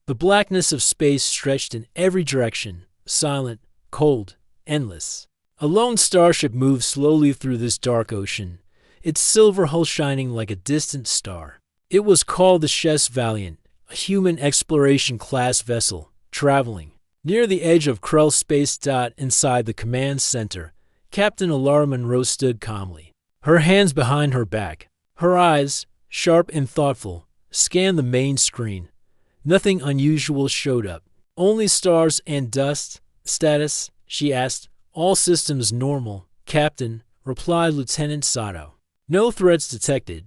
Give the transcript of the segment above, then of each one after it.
The blackness of space stretched in every direction, silent, cold, endless. A lone starship moved slowly through this dark ocean, its silver hull shining like a distant star. It was called the Chess Valiant, a human exploration-class vessel, traveling. Near the edge of Krell Space. Inside the command center, Captain Alara Monroe stood calmly, her hands behind her back. Her eyes, sharp and thoughtful, scanned the main screen. Nothing unusual showed up. Only stars and dust. Status, she asked. All systems normal, Captain, replied Lieutenant Sato. No threats detected.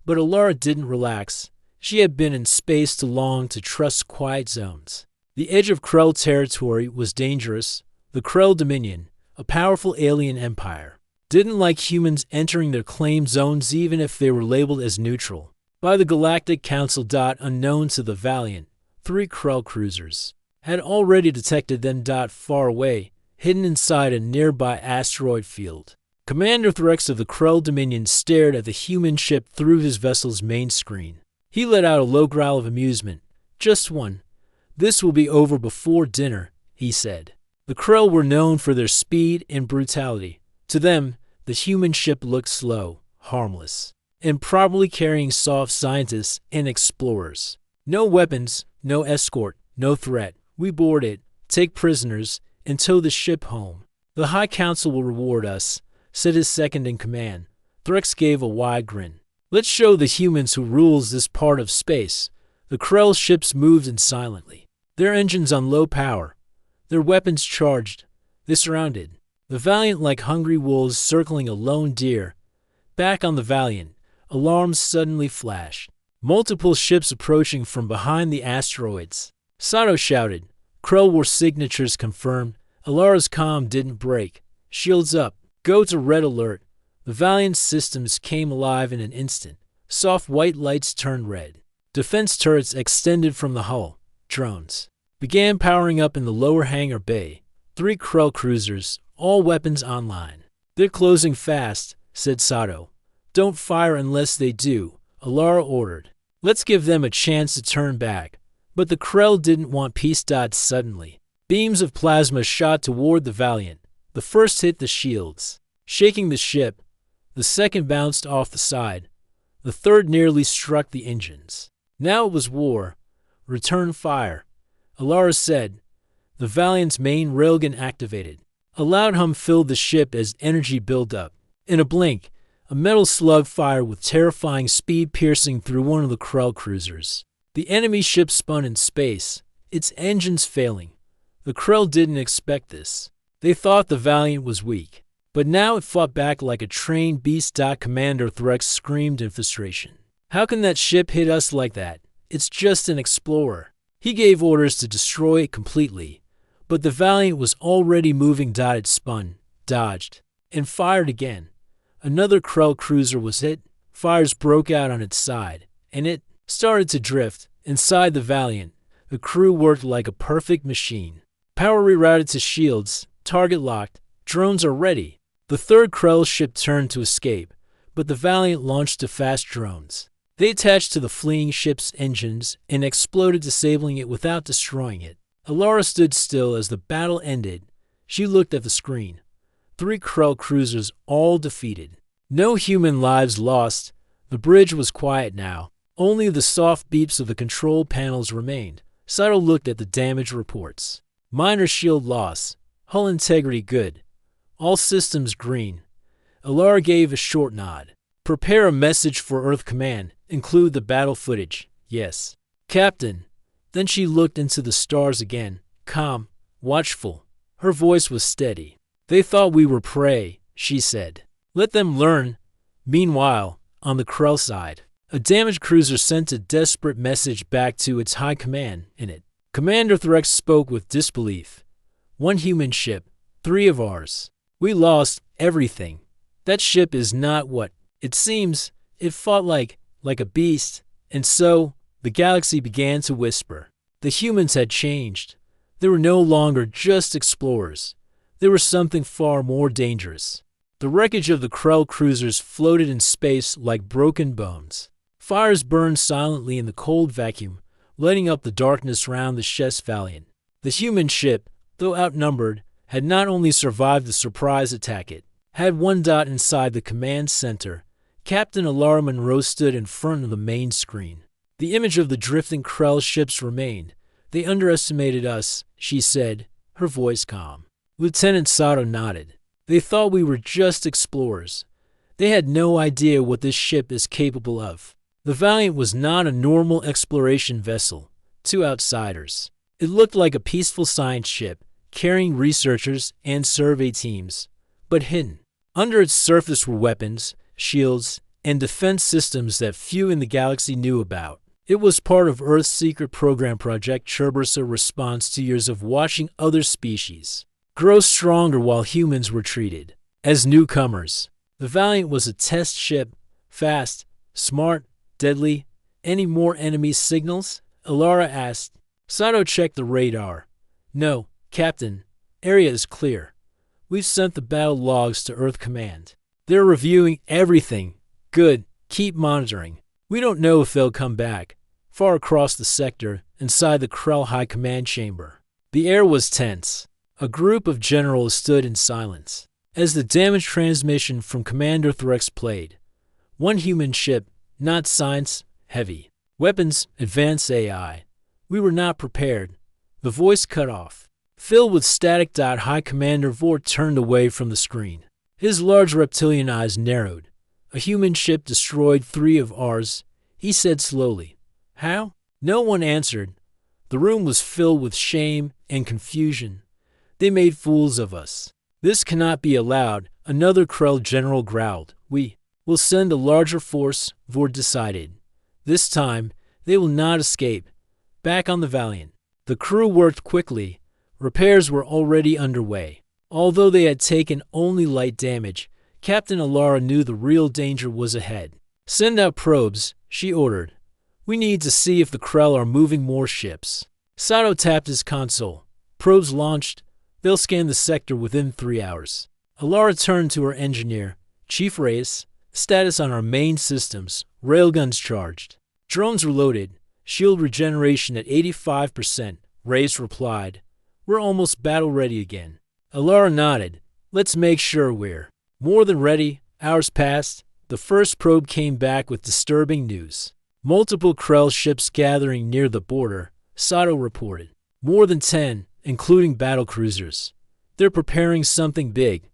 But Alara didn't relax. She had been in space too long to trust quiet zones. The edge of Krell territory was dangerous. The Krell Dominion, a powerful alien empire, didn't like humans entering their claimed zones even if they were labeled as neutral by the Galactic Council. Unknown to the Valiant, 3 Krell cruisers had already detected them. Far away, hidden inside a nearby asteroid field. Commander Threx of the Krell Dominion stared at the human ship through his vessel's main screen. He let out a low growl of amusement. Just one. This will be over before dinner, he said. The Krell were known for their speed and brutality. To them, the human ship looked slow, harmless, and probably carrying soft scientists and explorers. No weapons, no escort, no threat. We board it, take prisoners, and tow the ship home. The High Council will reward us, said his second-in-command. Threx gave a wide grin. Let's show the humans who rules this part of space. The Krell ships moved in silently, their engines on low power, their weapons charged. They surrounded the Valiant like hungry wolves circling a lone deer. Back on the Valiant, alarms suddenly flashed. Multiple ships approaching from behind the asteroids. Sato shouted. Krell War signatures confirmed. Alara's comm didn't break. Shields up. Go to red alert. The Valiant's systems came alive in an instant. Soft white lights turned red. Defense turrets extended from the hull. Drones began powering up in the lower hangar bay. 3 Krell cruisers, all weapons online. They're closing fast, said Sato. Don't fire unless they do, Alara ordered. Let's give them a chance to turn back. But the Krell didn't want peace. Suddenly, beams of plasma shot toward the Valiant. The first hit the shields, shaking the ship. The second bounced off the side. The third nearly struck the engines. Now it was war. Return fire, Alara said. The Valiant's main railgun activated. A loud hum filled the ship as energy built up. In a blink, a metal slug fired with terrifying speed, piercing through one of the Krell cruisers. The enemy ship spun in space, its engines failing. The Krell didn't expect this. They thought the Valiant was weak. But now it fought back like a trained beast. Commander Threx screamed in frustration. How can that ship hit us like that? It's just an explorer. He gave orders to destroy it completely. But the Valiant was already moving. It spun, dodged, and fired again. Another Krell cruiser was hit. Fires broke out on its side, and it started to drift. Inside the Valiant, the crew worked like a perfect machine. Power rerouted to shields, target locked, drones are ready. The third Krell ship turned to escape, but the Valiant launched 2 fast drones. They attached to the fleeing ship's engines and exploded, disabling it without destroying it. Alara stood still as the battle ended. She looked at the screen. 3 Krell cruisers all defeated. No human lives lost. The bridge was quiet now. Only the soft beeps of the control panels remained. Sato looked at the damage reports. Minor shield loss. Hull integrity good. All systems green. Alara gave a short nod. Prepare a message for Earth Command. Include the battle footage. Yes. Captain. Then she looked into the stars again. Calm. Watchful. Her voice was steady. They thought we were prey, she said. Let them learn. Meanwhile, on the Krell side, a damaged cruiser sent a desperate message back to its high command in it. Commander Threx spoke with disbelief. 1 human ship, 3 of ours. We lost everything. That ship is not what it seems. It fought like a beast. And so, the galaxy began to whisper. The humans had changed. They were no longer just explorers. They were something far more dangerous. The wreckage of the Krell cruisers floated in space like broken bones. Fires burned silently in the cold vacuum. lighting up the darkness round the chef's Valiant. The human ship, though outnumbered, had not only survived the surprise attack, it had one dot inside the command center. Captain Alara Monroe stood in front of the main screen. The image of the drifting Krell ships remained. "They underestimated us," she said, her voice calm. Lieutenant Sato nodded. "They thought we were just explorers. They had no idea what this ship is capable of." The Valiant was not a normal exploration vessel to outsiders. It looked like a peaceful science ship, carrying researchers and survey teams, but hidden. Under its surface were weapons, shields, and defense systems that few in the galaxy knew about. It was part of Earth's secret program Project Cerberus, response to years of watching other species grow stronger while humans were treated as newcomers. The Valiant was a test ship, fast, smart, deadly. "Any more enemy signals?" Alara asked. Sato checked the radar. "No, Captain. Area is clear. We've sent the battle logs to Earth Command. They're reviewing everything. Good. Keep monitoring. We don't know if they'll come back." Far across the sector, inside the Krell High Command chamber, the air was tense. A group of generals stood in silence as the damage transmission from Commander Threx played. "One human ship, not science, heavy. Weapons, advanced AI. We were not prepared." The voice cut off. Filled with static. High Commander Vort turned away from the screen. His large reptilian eyes narrowed. "A human ship destroyed 3 of ours," he said slowly. "How?" No one answered. The room was filled with shame and confusion. "They made fools of us. This cannot be allowed," another Krell general growled. "We will send a larger force," Vort decided. "This time, they will not escape." Back on the Valiant, the crew worked quickly. Repairs were already underway. Although they had taken only light damage, Captain Alara knew the real danger was ahead. "Send out probes," she ordered. "We need to see if the Krell are moving more ships." Sato tapped his console. "Probes launched. They'll scan the sector within 3 hours." Alara turned to her engineer. "Chief Reyes, status on our main systems. Railguns charged. Drones reloaded. Shield regeneration at 85%. Reyes replied. "We're almost battle-ready again." Alara nodded. "Let's make sure we're more than ready." Hours passed. The first probe came back with disturbing news. Multiple Krell ships gathering near the border, Sato reported. "More than 10, including battlecruisers. They're preparing something big."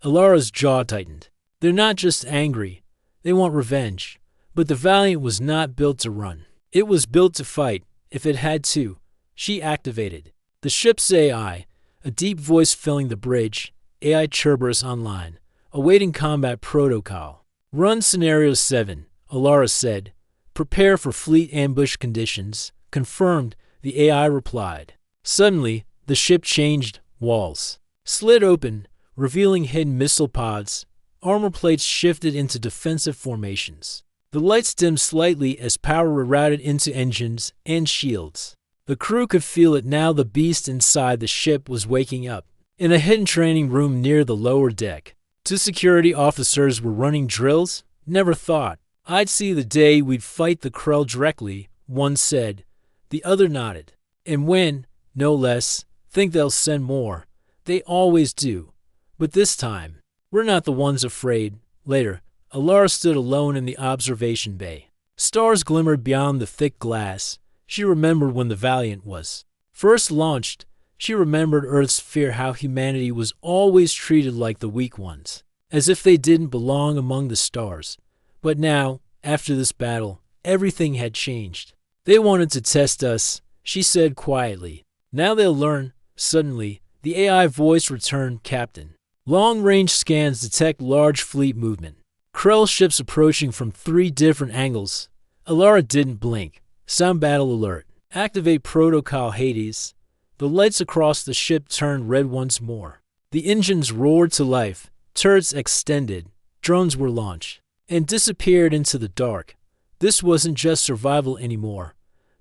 Alara's jaw tightened. "They're not just angry. They want revenge." But the Valiant was not built to run. It was built to fight, if it had to. She activated the ship's AI, a deep voice filling the bridge. AI Cerberus online, awaiting combat protocol. "Run Scenario 7, Alara said. "Prepare for fleet ambush conditions." "Confirmed," the AI replied. Suddenly, the ship changed. Walls slid open, revealing hidden missile pods. Armor plates shifted into defensive formations. The lights dimmed slightly as power rerouted into engines and shields. The crew could feel it now. The beast inside the ship was waking up. In a hidden training room near the lower deck, 2 security officers were running drills. "Never thought I'd see the day we'd fight the Krell directly," one said. The other nodded. "And when, no less, think they'll send more. They always do. But this time, we're not the ones afraid." Later, Alara stood alone in the observation bay. Stars glimmered beyond the thick glass. She remembered when the Valiant was first launched. She remembered Earth's fear, how humanity was always treated like the weak ones, as if they didn't belong among the stars. But now, after this battle, everything had changed. "They wanted to test us," she said quietly. "Now they'll learn." Suddenly, the AI voice returned. "Captain." Long-range scans detect large fleet movement. Krell ships approaching from 3 different angles. Alara didn't blink. "Sound battle alert. Activate protocol Hades." The lights across the ship turned red once more. The engines roared to life. Turrets extended. Drones were launched and disappeared into the dark. This wasn't just survival anymore.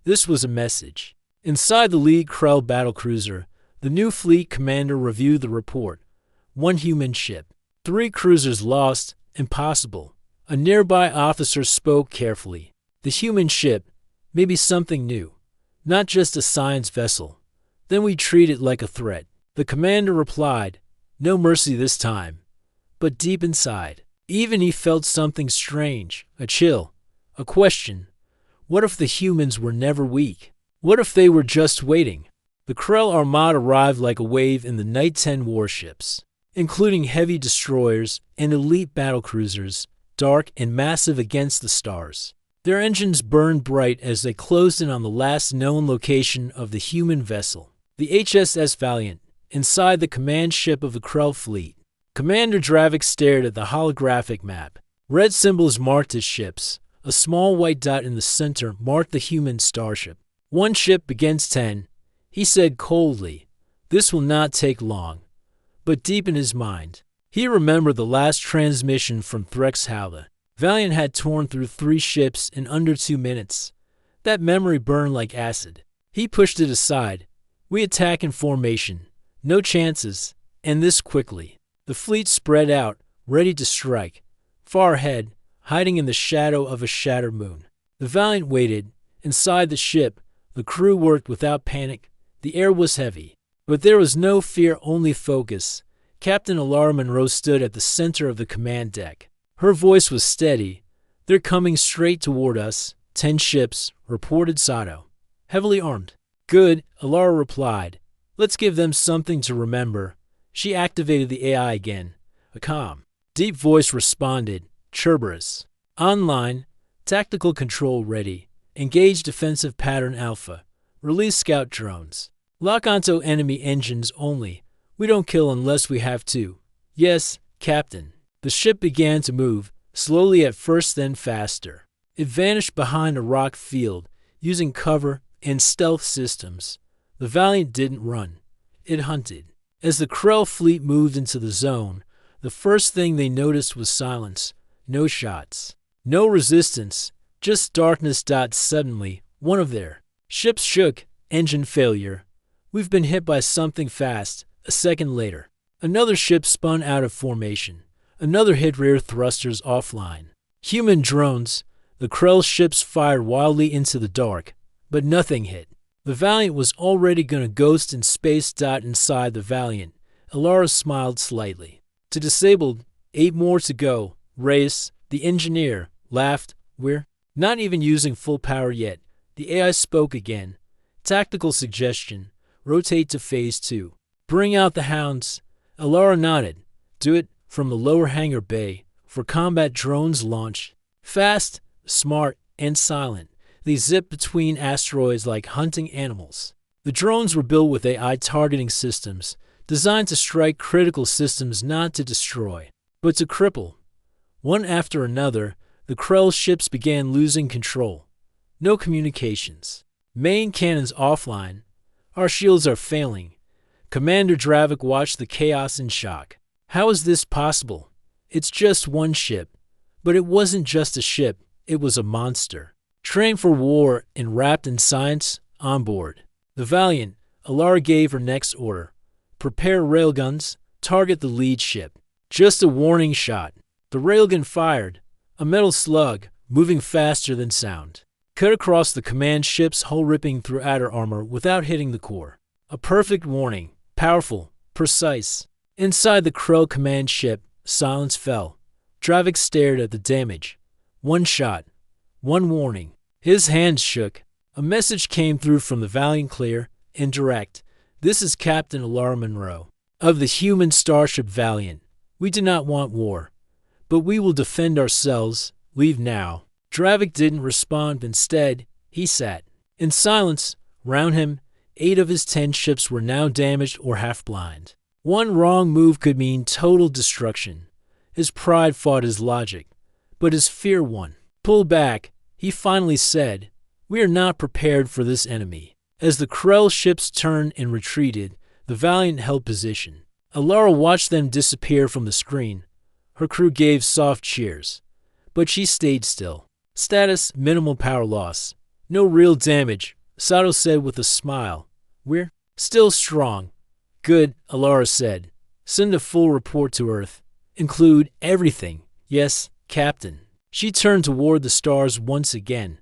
This was a message. Inside the lead Krell battlecruiser, the new fleet commander reviewed the report. 1 human ship. 3 cruisers lost. Impossible. A nearby officer spoke carefully. "The human ship. Maybe something new. not just a science vessel. Then we treat it like a threat. The commander replied, no mercy this time. But deep inside, even he felt something strange, a chill, a question. What if the humans were never weak? What if they were just waiting? The Krell Armada arrived like a wave in the Night 10 warships, including heavy destroyers and elite battlecruisers, dark and massive against the stars. Their engines burned bright as they closed in on the last known location of the human vessel, the HSS Valiant, inside the command ship of the Krell fleet. Commander Dravik stared at the holographic map. Red symbols marked his ships. A small white dot in the center marked the human starship. One ship against 10. He said coldly, this will not take long. But deep in his mind, he remembered the last transmission from Threxhalda. Valiant had torn through 3 ships in under 2 minutes. That memory burned like acid. He pushed it aside. We attack in formation. No chances, and this quickly. The fleet spread out, ready to strike. Far ahead, hiding in the shadow of a shattered moon. The Valiant waited. Inside the ship, the crew worked without panic. The air was heavy. But there was no fear, only focus. Captain Alara Monroe stood at the center of the command deck. Her voice was steady. They're coming straight toward us. 10 ships, reported Sato. Heavily armed. Good, Alara replied. Let's give them something to remember. She activated the AI again. A calm, deep voice responded. Cerberus. Online. Tactical control ready. Engage defensive pattern alpha. Release scout drones. Lock onto enemy engines only. We don't kill unless we have to. Yes, Captain. The ship began to move, slowly at first, then faster. It vanished behind a rock field, using cover and stealth systems. The Valiant didn't run. It hunted. As the Krell fleet moved into the zone, the first thing they noticed was silence. No shots. No resistance. Just darkness. Suddenly, one of their ships shook. Engine failure. We've been hit by something fast. A second later, another ship spun out of formation. Another hit rear thrusters offline. Human drones. The Krell ships fired wildly into the dark, but nothing hit. The Valiant was already gonna ghost in space. Inside the Valiant, Alara smiled slightly. To disabled, 8 more to go. Race, the engineer, laughed. We're not even using full power yet. The AI spoke again. Tactical suggestion. Rotate to phase 2. Bring out the hounds. Alara nodded. Do it from the lower hangar bay for combat drones launch. Fast, smart, and silent. They zip between asteroids like hunting animals. The drones were built with AI targeting systems, designed to strike critical systems, not to destroy, but to cripple. One after another, the Krell ships began losing control. No communications. Main cannons offline. Our shields are failing. Commander Dravik watched the chaos in shock. How is this possible? It's just one ship. But it wasn't just a ship, it was a monster. Trained for war and wrapped in science, on board. The Valiant, Alara gave her next order. Prepare railguns, target the lead ship. Just a warning shot. The railgun fired. A metal slug, moving faster than sound. Cut across the command ship's hull, ripping through outer armor without hitting the core. A perfect warning. Powerful, precise. Inside the Krell command ship, silence fell. Dravik stared at the damage. One shot. One warning. His hands shook. A message came through from the Valiant, clear and direct. This is Captain Alara Monroe of the human starship Valiant. We do not want war, but we will defend ourselves. Leave now. Dravik didn't respond. Instead, he sat. In silence, round him, 8 of his 10 ships were now damaged or half blind. One wrong move could mean total destruction. His pride fought his logic, but his fear won. Pull back, he finally said. We are not prepared for this enemy. As the Krell ships turned and retreated, the Valiant held position. Alara watched them disappear from the screen. Her crew gave soft cheers, but she stayed still. Status: minimal power loss. No real damage, Sato said with a smile. We're still strong. Good, Alara said. Send a full report to Earth. Include everything. Yes, Captain. She turned toward the stars once again.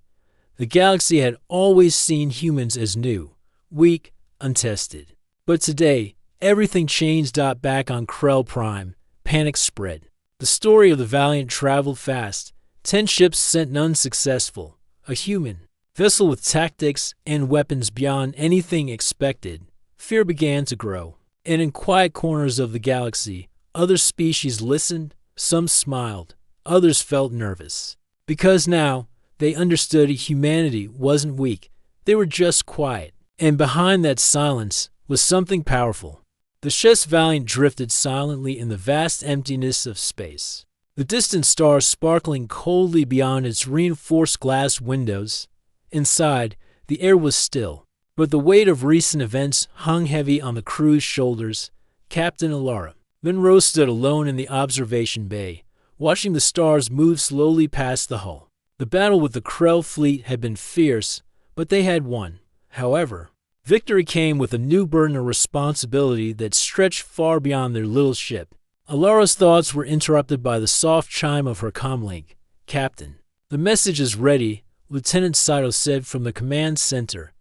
The galaxy had always seen humans as new, weak, untested. But today, everything changed. Back on Krell Prime, panic spread. The story of the Valiant traveled fast. 10 ships sent, none successful. A human vessel with tactics and weapons beyond anything expected. Fear began to grow. And in quiet corners of the galaxy, other species listened. Some smiled. Others felt nervous. Because now, they understood humanity wasn't weak. They were just quiet. And behind that silence was something powerful. The ship's Valiant drifted silently in the vast emptiness of space. The distant stars sparkling coldly beyond its reinforced glass windows. Inside, the air was still, but the weight of recent events hung heavy on the crew's shoulders. Captain Alara Monroe stood alone in the observation bay, watching the stars move slowly past the hull. The battle with the Krell fleet had been fierce, but they had won. However, victory came with a new burden of responsibility that stretched far beyond their little ship. Alara's thoughts were interrupted by the soft chime of her comlink. "Captain, the message is ready," Lieutenant Saito said from the command center.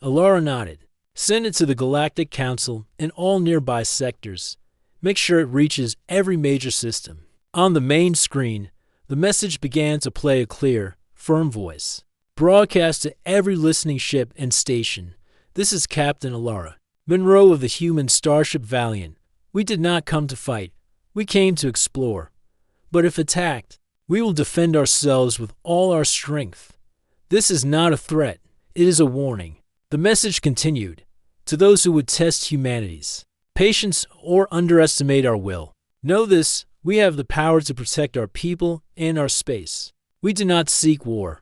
Alara nodded. "Send it to the Galactic Council and all nearby sectors. Make sure it reaches every major system." On the main screen, the message began to play, a clear, firm voice. "Broadcast to every listening ship and station. This is Captain Alara Monroe of the human starship Valiant. We did not come to fight. We came to explore. But if attacked, we will defend ourselves with all our strength. This is not a threat. It is a warning." The message continued. "To those who would test humanity's patience or underestimate our will, know this: we have the power to protect our people and our space. We do not seek war,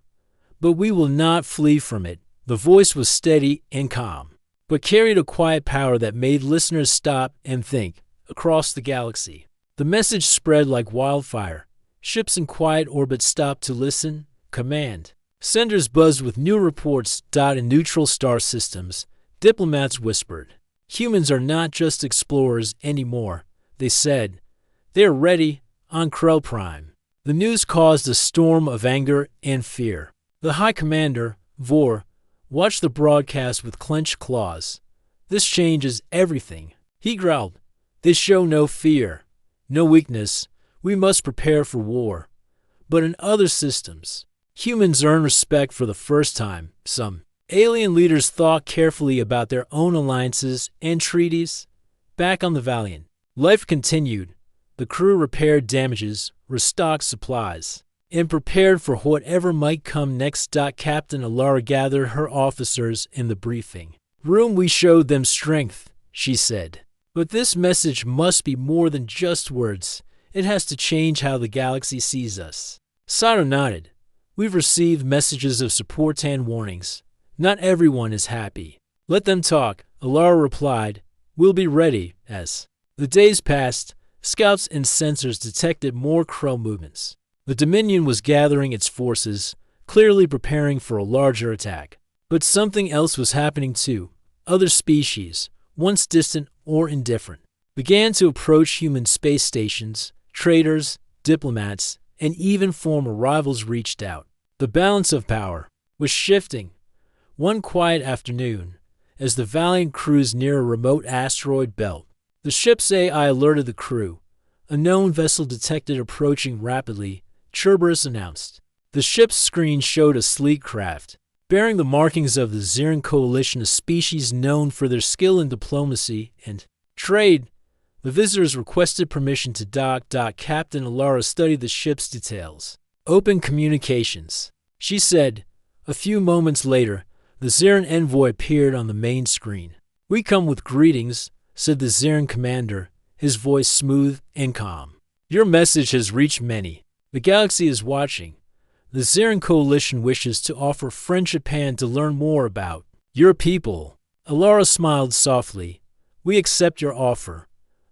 but we will not flee from it." The voice was steady and calm, but carried a quiet power that made listeners stop and think. Across the galaxy, the message spread like wildfire. Ships in quiet orbit stopped to listen. Command centers buzzed with new reports. In neutral star systems, diplomats whispered. "Humans are not just explorers anymore," they said. "They are ready." On Krell Prime, the news caused a storm of anger and fear. The High Commander, Vor, watched the broadcast with clenched claws. "This changes everything," he growled. "They show no fear, no weakness. We must prepare for war." But in other systems, humans earn respect for the first time. Some alien leaders thought carefully about their own alliances and treaties. Back on the Valiant, life continued. The crew repaired damages, restocked supplies, and prepared for whatever might come next. Captain Alara gathered her officers in the briefing room. "We showed them strength," she said. "But this message must be more than just words. It has to change how the galaxy sees us." Sato nodded. "We've received messages of support and warnings. Not everyone is happy." "Let them talk," Alara replied. "We'll be ready." As the days passed, scouts and sensors detected more Krell movements. The Dominion was gathering its forces, clearly preparing for a larger attack. But something else was happening too. Other species, once distant or indifferent, began to approach human space stations. Traders, diplomats, and even former rivals reached out. The balance of power was shifting. One quiet afternoon, as the Valiant cruised near a remote asteroid belt, the ship's AI alerted the crew. A known vessel detected approaching rapidly. Cerberus announced. The ship's screen showed a sleek craft, bearing the markings of the Xiran Coalition, a species known for their skill in diplomacy and trade. The visitors requested permission to dock. Captain Alara studied the ship's details. "Open communications," she said. A few moments later, the Xiran envoy appeared on the main screen. "We come with greetings," said the Xiran commander, his voice smooth and calm. "Your message has reached many. The galaxy is watching. The Xiran Coalition wishes to offer friend Japan to learn more about your people." Alara smiled softly. "We accept your offer.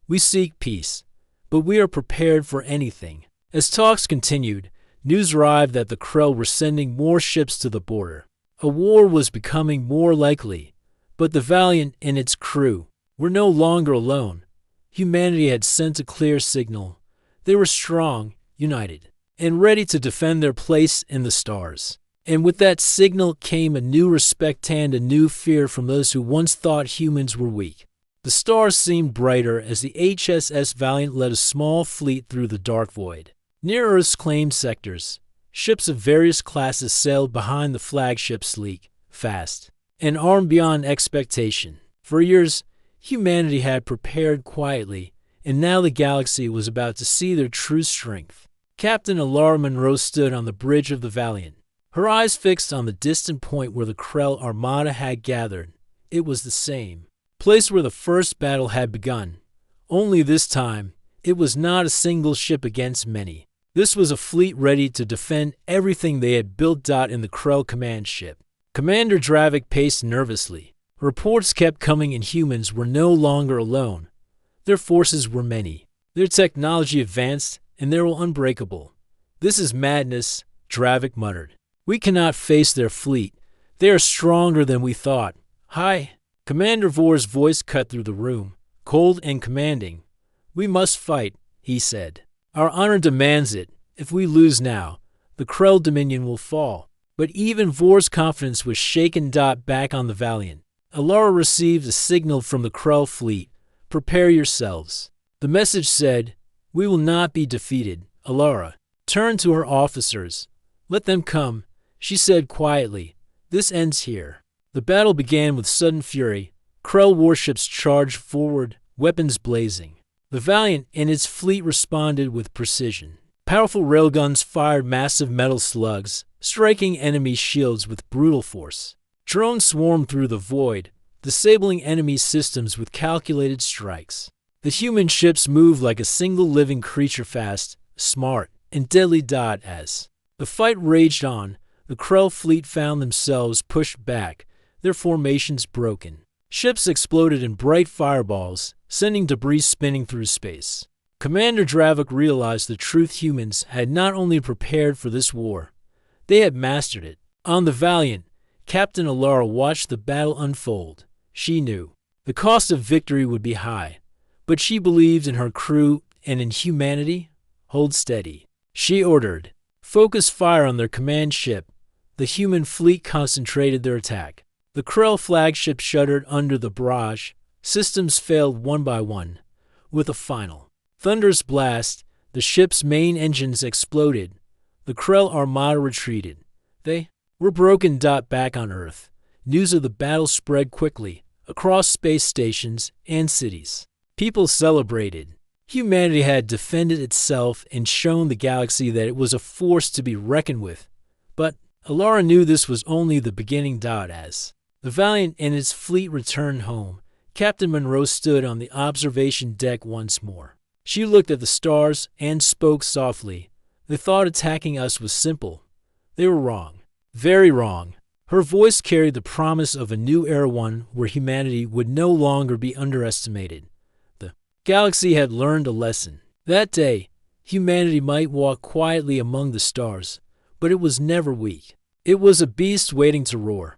We seek peace, but we are prepared for anything." As talks continued, news arrived that the Krell were sending more ships to the border. A war was becoming more likely, but the Valiant and its crew were no longer alone. Humanity had sent a clear signal. They were strong, united, and ready to defend their place in the stars. And with that signal came a new respect and a new fear from those who once thought humans were weak. The stars seemed brighter as the HSS Valiant led a small fleet through the dark void. Near Earth's claimed sectors, ships of various classes sailed behind the flagship sleek, fast, and armed beyond expectation. For years, humanity had prepared quietly, and now the galaxy was about to see their true strength. Captain Alara Monroe stood on the bridge of the Valiant, her eyes fixed on the distant point where the Krell Armada had gathered. It was the same place where the first battle had begun. Only this time, it was not a single ship against many. This was a fleet ready to defend everything they had built. In the Krell command ship, Commander Dravik paced nervously. Reports kept coming and humans were no longer alone. Their forces were many. Their technology advanced, and they were unbreakable. "This is madness," Dravik muttered. "We cannot face their fleet. They are stronger than we thought." "Hi!" Commander Vor's voice cut through the room, cold and commanding. "We must fight," he said. "Our honor demands it. If we lose now, the Krell Dominion will fall." But even Vor's confidence was shaken. Back on the Valiant, Alara received a signal from the Krell fleet. "Prepare yourselves." The message said, "We will not be defeated." Alara turned to her officers. "Let them come," she said quietly. "This ends here." The battle began with sudden fury. Krell warships charged forward, weapons blazing. The Valiant and its fleet responded with precision. Powerful railguns fired massive metal slugs, striking enemy shields with brutal force. Drones swarmed through the void, disabling enemy systems with calculated strikes. The human ships moved like a single living creature, fast, smart, and deadly. As the fight raged on, the Krell fleet found themselves pushed back, their formations broken. Ships exploded in bright fireballs, sending debris spinning through space. Commander Dravik realized the truth: humans had not only prepared for this war, they had mastered it. On the Valiant, Captain Alara watched the battle unfold. She knew the cost of victory would be high, but she believed in her crew and in humanity. "Hold steady," she ordered. "Focus fire on their command ship." The human fleet concentrated their attack. The Krell flagship shuddered under the barrage. Systems failed one by one. With a final thunderous blast, the ship's main engines exploded. The Krell Armada retreated. They were broken. Back on Earth, news of the battle spread quickly across space stations and cities. People celebrated. Humanity had defended itself and shown the galaxy that it was a force to be reckoned with. But Alara knew this was only the beginning. As the Valiant and its fleet returned home, Captain Monroe stood on the observation deck once more. She looked at the stars and spoke softly. "They thought attacking us was simple. They were wrong. Very wrong." Her voice carried the promise of a new era, one where humanity would no longer be underestimated. The galaxy had learned a lesson. That day, humanity might walk quietly among the stars, but it was never weak. It was a beast waiting to roar.